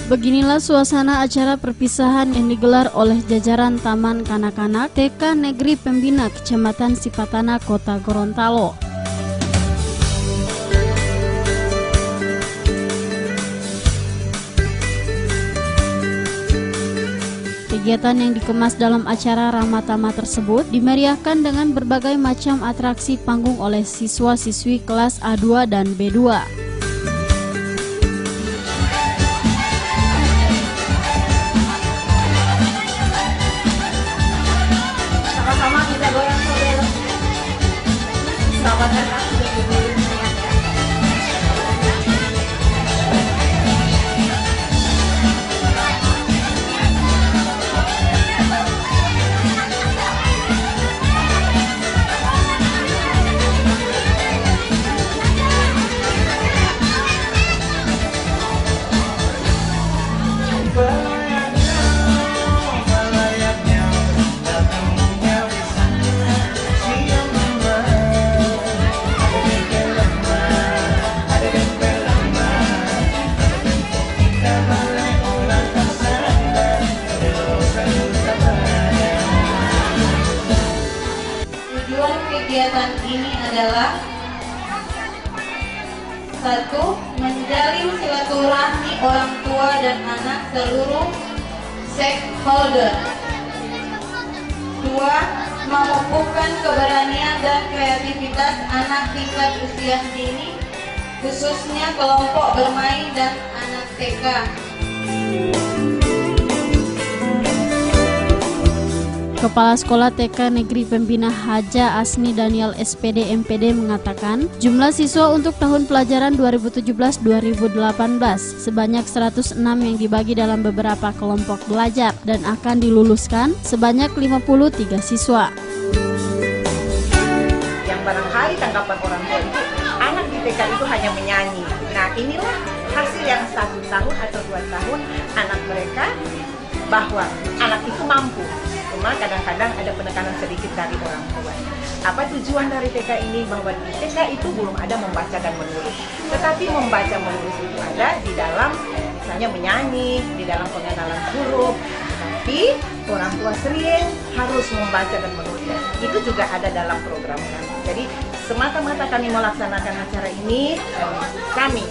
Beginilah suasana acara perpisahan yang digelar oleh jajaran Taman Kanak-kanak TK Negeri Pembina Kecamatan Sipatana, Kota Gorontalo. Kegiatan yang dikemas dalam acara Ramah Tamah tersebut dimeriahkan dengan berbagai macam atraksi panggung oleh siswa-siswi kelas A2 dan B2. Sama-sama kita goyang model. Selamat datang di Bumi Sehat ya. Tujuan kegiatan ini adalah 1. Menjalin silaturahmi orang tua dan anak seluruh stakeholder. 2. Memupukkan keberanian dan kreativitas anak tingkat usia dini, khususnya kelompok bermain dan anak TK. Kepala Sekolah TK Negeri Pembina Haja Asni Daniel SPD MPD mengatakan jumlah siswa untuk tahun pelajaran 2017-2018 sebanyak 106 yang dibagi dalam beberapa kelompok belajar dan akan diluluskan sebanyak 53 siswa. Yang barangkali tanggapan orang tua itu anak di TK itu hanya menyanyi. Nah, inilah hasil yang 1 tahun atau 2 tahun anak mereka bahwa anak itu mampu. Cuma kadang-kadang ada penekanan sedikit dari orang tua. Apa tujuan dari TK ini? Bahwa di TK itu belum ada membaca dan menulis. Tetapi membaca menulis itu ada di dalam misalnya menyanyi, di dalam pengenalan huruf. Tapi orang tua sering harus membaca dan menulis. Itu juga ada dalam program kami. Jadi semata-mata kami melaksanakan acara ini, kami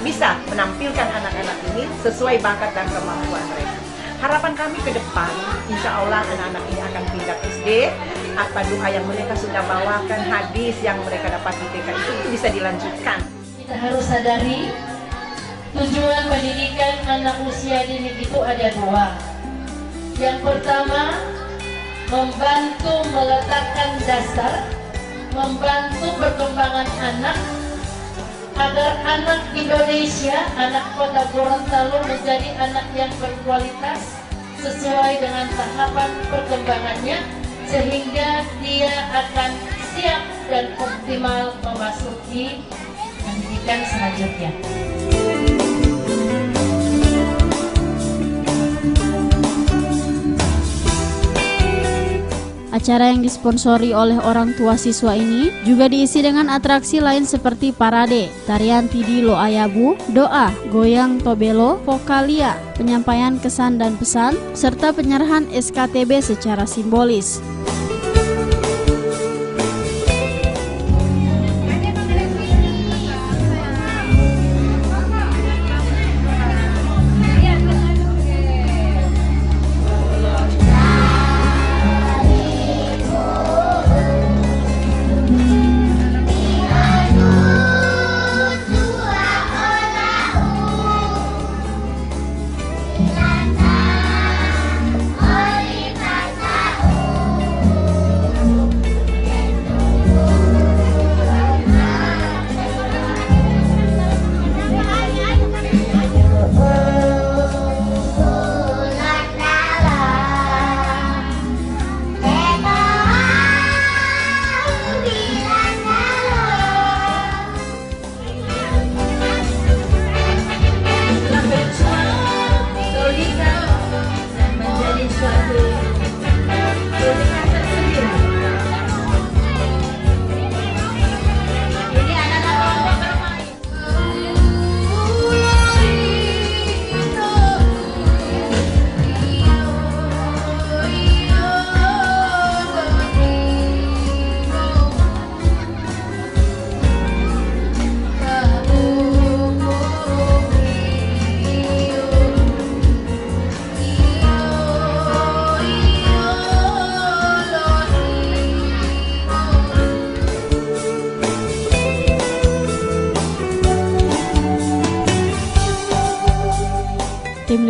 bisa menampilkan anak-anak ini sesuai bakat dan kemampuan mereka. Harapan kami ke depan, insya Allah anak-anak ini akan pindah SD, apa doa yang mereka sudah bawakan, hadis yang mereka dapat di TK itu bisa dilanjutkan. Kita harus sadari tujuan pendidikan anak usia dini itu ada 2. Yang pertama, membantu meletakkan dasar, membantu perkembangan anak, agar anak Indonesia, anak Kota Gorontalo menjadi anak yang berkualitas sesuai dengan tahapan perkembangannya, sehingga dia akan siap dan optimal memasuki pendidikan selanjutnya. Acara yang disponsori oleh orang tua siswa ini juga diisi dengan atraksi lain seperti parade, tarian Tidi Lo Ayabu, doa, goyang tobelo, vokalia, penyampaian kesan dan pesan, serta penyerahan SKTB secara simbolis.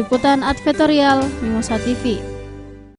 Liputan Advertorial Mimosa TV.